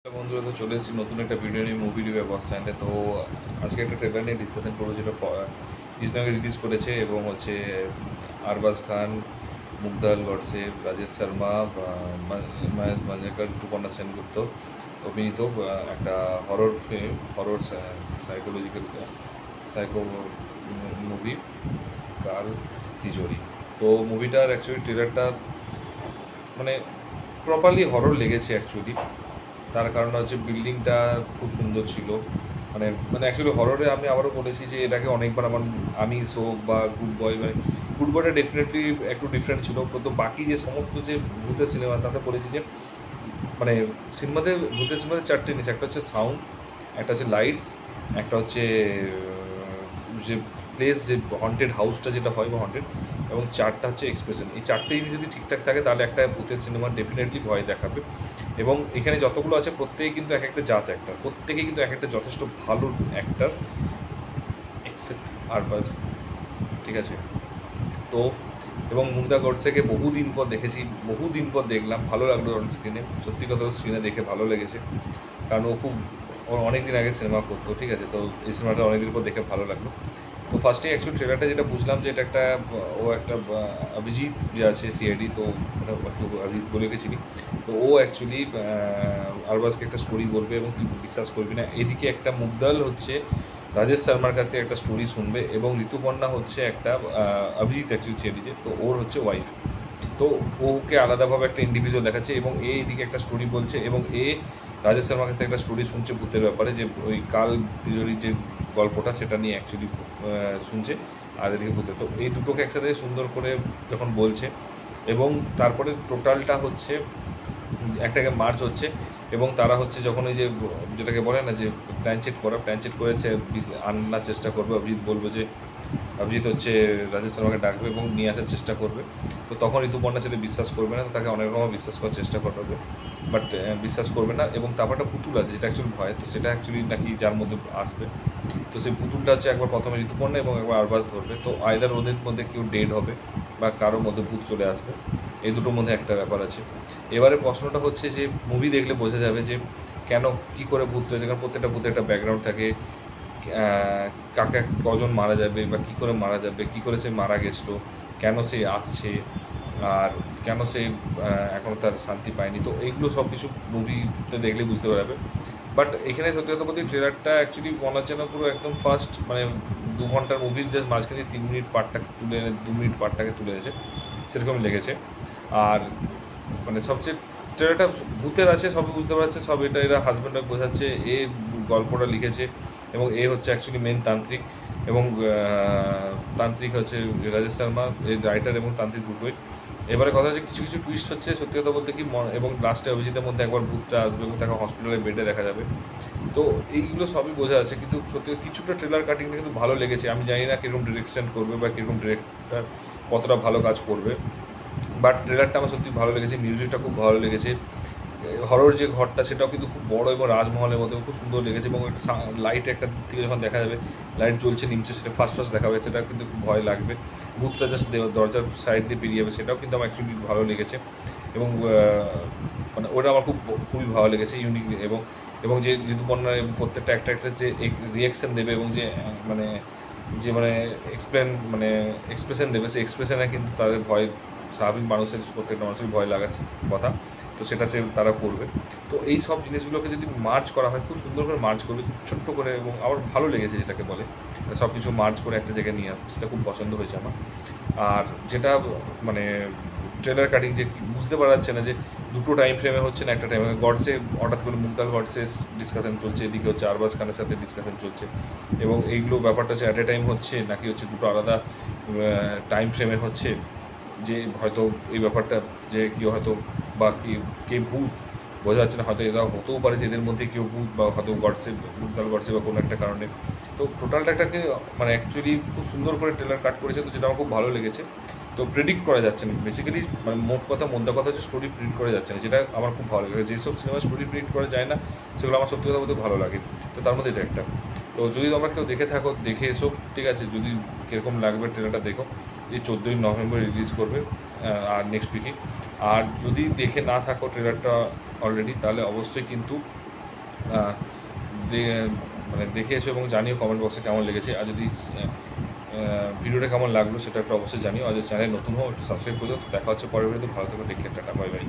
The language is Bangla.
বন্ধুরা, তো চলে এসেছি নতুন একটা ভিডিও নিয়ে, মুভি রিভিউ বাস স্ট্যান্ডে। তো আজকে একটা ট্রেলার নিয়ে ডিসকাশন করবো, যেটা কিছুদিন রিলিজ করেছে এবং হচ্ছে আরবাজ খান, মুগ্ধাল গডসে, রাজেশ শর্মা, মহেশ মাঞ্জরেকর, ঋতুপর্ণা সেনগুপ্ত অভিনীত একটা horror film, horror psychological psycho movie, কাল তিজোরি। তো মুভিটার অ্যাকচুয়ালি ট্রেলারটা মানে প্রপারলি হরর লেগেছে অ্যাকচুয়ালি। তার কারণ হচ্ছে বিল্ডিংটা খুব সুন্দর ছিল। মানে মানে অ্যাকচুয়ালি হররে আমি আবারও বলেছি যে এটাকে অনেকবার আমার আমি শোক বা গুড বয়, মানে গুড বয়টা ডেফিনেটলি একটু ডিফারেন্ট ছিল, কিন্তু বাকি যে সমস্ত যে ভূতের সিনেমা তাতে বলেছি যে মানে সিনেমাতে, ভূতের সিনেমাতে চারটে জিনিস: একটা হচ্ছে সাউন্ড, একটা হচ্ছে লাইটস, একটা হচ্ছে যে প্লেস, যে হন্টেড হাউসটা যেটা হয় বা হন্টেড, এবং চারটা হচ্ছে এক্সপ্রেশন। এই চারটে জিনিস যদি ঠিকঠাক থাকে তাহলে একটা ভূতের সিনেমা ডেফিনেটলি ভয় দেখাবে। এবং এখানে যতগুলো আছে প্রত্যেকে কিন্তু এক একটা জাত অ্যাক্টার, প্রত্যেকেই কিন্তু এক একটা যথেষ্ট ভালো অ্যাক্টার, এক্সেপ্ট আরবাজ। ঠিক আছে? তো এবং মুগ্ধা গডসেকে বহুদিন পর দেখেছি, বহুদিন পর দেখলাম, ভালো লাগলো অন স্ক্রিনে। সত্যি কথা, স্ক্রিনে দেখে ভালো লেগেছে, কারণ ও খুব, ও অনেক দিন আগে সিনেমা করতো। ঠিক আছে? তো এই সিনেমাটা অনেকদিন পর দেখে ভালো লাগলো। তো ফার্স্টে অ্যাকচুয়ালি ট্রেলারটা যেটা বুঝলাম যে এটা একটা, ও একটা অভিজিৎ যে আছে সিআইডি, তো ওটা একটু অভিজিৎ বলে চিনি। তো ও অ্যাকচুয়ালি আরবাজকে একটা স্টোরি বলবে এবং তুই বিশ্বাস করবি না, এদিকে একটা মুগ্ধাল হচ্ছে রাজেশ শর্মার কাছ থেকে একটা স্টোরি শুনবে, এবং ঋতুপর্ণা হচ্ছে একটা অভিজিৎ অ্যাকচুয়ালি ছেড়েছে, তো ওর হচ্ছে ওয়াইফ। তো ওকে আলাদাভাবে একটা ইন্ডিভিজুয়াল দেখাচ্ছে এবং এদিকে একটা স্টোরি বলছে, এবং রাজেশ শর্মার কাছ থেকে একটা স্টোরি শুনছে ভূতের ব্যাপারে, যে ওই কাল তিজোরির যে গল্পটা সেটা নিয়ে অ্যাকচুয়ালি শুনছে। আর এদিকে ভূতে, তো এই দুটোকে একসাথে সুন্দর করে যখন বলছে, এবং তারপরে টোটালটা হচ্ছে একটাকে মার্চ হচ্ছে, এবং তারা হচ্ছে যখন ওই যে যেটাকে বলে না যে প্ল্যানচেট করেছে, আনার চেষ্টা করবে। অভিজিৎ বলবে যে, অভিজিৎ হচ্ছে রাজেশ শর্মাকে ডাকবে এবং নিয়ে আসার চেষ্টা করবে। তো তখন ঋতুপর্ণা সেটা বিশ্বাস করবে না, তো তাকে অনেক রকম বিশ্বাস করার চেষ্টা করবে, বাট বিশ্বাস করবে না। এবং তারপর একটা পুতুল আছে যেটা অ্যাকচুয়ালি ভয়, তো সেটা অ্যাকচুয়ালি নাকি যার মধ্যে আসবে, তো সেই পুতুলটা হচ্ছে একবার প্রথমে ঋতুপর্ণা এবং একবার আরবাজ ধরবে। তো আইদার ওদের মধ্যে কেউ ডেড হবে বা কারোর মধ্যে ভূত চলে আসবে, এই দুটোর মধ্যে একটা ব্যাপার আছে। এবারে প্রশ্নটা হচ্ছে যে মুভি দেখলে বোঝা যাবে যে কেন, কী করে ভূত চলেছে, কারণ প্রত্যেকটা ভূতের একটা ব্যাকগ্রাউন্ড থাকে। কাকে কজন মারা যাবে বা কী করে মারা যাবে, কী করে সে মারা গেছিলো, কেন সে আসছে, আর কেন সে এখনও তার শান্তি পায়নি। তো এইগুলো সব কিছু মুভিতে দেখলে বুঝতে পারবে। বাট এখানে সত্যি কথা বলতে ট্রেলারটা অ্যাকচুয়ালি মনে হচ্ছে না পুরো একদম ফার্স্ট, মানে 2 ঘন্টার মুভির জাস্ট মাঝখানে 3 মিনিট পার্টটাকে তুলে এনে, 2 মিনিট পার্টটাকে তুলে এনেছে, সেরকমই লেগেছে। আর মানে সবচেয়ে ট্রেলারটা ভূতের আছে, সবই বুঝতে পারছে, সব এটা এরা হাজব্যান্ড ওয়াইফ বোঝাচ্ছে। গল্পটা লিখেছে এবং হচ্ছে অ্যাকচুয়ালি মেন তান্ত্রিক, এবং তান্ত্রিক হচ্ছে রাজেশ শর্মা, এই রাইটার এবং তান্ত্রিক দুটোই। এবারে কথা হচ্ছে কিছু কিছু টুইস্ট হচ্ছে সত্যি কথা বলতে কি, এবং লাস্টে অভিজিতের মধ্যে একবার ভূতটা আসবে এবং তাকে হসপিটালে বেডে দেখা যাবে। তো এইগুলো সবই বোঝা আছে, কিন্তু সত্যি কিছুটা ট্রেলার কাটিংটা কিন্তু ভালো লেগেছে। আমি জানি না কীরকম ডিরেকশন করবে বা কীরকম ডিরেক্টর কতটা ভালো কাজ করবে, বাট ট্রেলারটা আমার সত্যি ভালো লেগেছে, মিউজিকটা খুব ভালো লেগেছে। হরর যে ঘরটা সেটাও কিন্তু খুব বড় এবং রাজমহলের মতো খুব সুন্দর লেগেছে, এবং একটা লাইট একটা দিক থেকে যখন দেখা যাবে, লাইট জ্বলছে নিচে, সেটা ফার্স্ট ফার্স্ট দেখা যাবে, সেটা কিন্তু খুব ভয় লাগবে। ভূতটা জাস্ট দরজার সাইড দিয়ে পেরিয়ে যাবে, সেটাও কিন্তু আমার অ্যাকচুয়ালি ভালো লেগেছে। এবং মানে ওটা আমার খুবই ভালো লেগেছে, ইউনিক। এবং এবং যে ঋতুপর্ণা এবং প্রত্যেকটা একটা একটা যে রিয়াকশান দেবে, এবং যে মানে মানে মানে এক্সপ্রেশন দেবে, সেই এক্সপ্রেশনে কিন্তু তাদের ভয়, স্বাভাবিক মানুষের, প্রত্যেকটা মানুষের ভয় লাগার কথা, তো সেটা তারা করবে। তো এই সব জিনিসগুলোকে যদি মার্চ করা হয়, খুব সুন্দর করে মার্চ করবে, ছোট্ট করে, এবং আমার ভালো লেগেছে যেটাকে বলে সব কিছু মার্চ করে একটা জায়গায় নিয়ে আসবে, সেটা খুব পছন্দ হয়েছে আমার। আর যেটা মানে ট্রেলার কাটিং যে বুঝতে পারা যাচ্ছে না যে দুটো টাইম ফ্রেমে হচ্ছে না, একটা টাইমে গডসে হঠাৎ করে মুগ্ধাল গডসে ডিসকাশন চলছে, এদিকে হচ্ছে আরবাজ খানের সাথে ডিসকাশন চলছে, এবং এইগুলো ব্যাপারটা হচ্ছে অ্যাট এ টাইম হচ্ছে নাকি হচ্ছে দুটো আলাদা টাইম ফ্রেমে হচ্ছে, যে হয়তো এই ব্যাপারটা যে কেউ হয়তো বা কে ভূত বোঝা যাচ্ছে না, হয়তো এরা হতেও পারে যে এদের মধ্যে কেউ ভূত, বা হয়তো গডসে, মুগ্ধাল গডসে বা কোনো একটা কারণে। তো টোটালটা একটাকে মানে অ্যাকচুয়ালি খুব সুন্দর করে ট্রেলার কাট করেছে, তো যেটা আমার খুব ভালো লেগেছে। তো প্রেডিক্ট করা যাচ্ছে না বেসিক্যালি, মানে মোদ্দা কথা হচ্ছে স্টোরি প্রিন্ট করা যাচ্ছে না, যেটা আমার খুব ভালো লাগে। যেসব সিনেমা স্টোরি প্রিন্ট করা যায় না সেগুলো আমার সত্যি কথা বলতে ভালো লাগে, তো তার মধ্যে এটা একটা। তো যদি তোমরা কেউ দেখে থাকো দেখে এসো, ঠিক আছে? যদি কীরকম লাগবে ট্রেলারটা দেখো, যে 14ই নভেম্বর রিলিজ করবে, আর নেক্সট উইকে। আর যদি দেখে না থাকো ট্রেলারটা অলরেডি, তাহলে অবশ্যই কিন্তু আহ, মানে দেখে এসো এবং জানিও কমেন্ট বক্সে কেমন লেগেছে। আর যদি ভিডিওটা কেমন লাগলো সেটা একটু অবশ্যই জানিও। আর যদি চ্যানেল নতুন হও একটু সাবস্ক্রাইব করে দাও। তো দেখা হচ্ছে পরের ভিডিওতে। ভালো থেকো, take care, tata, bye by.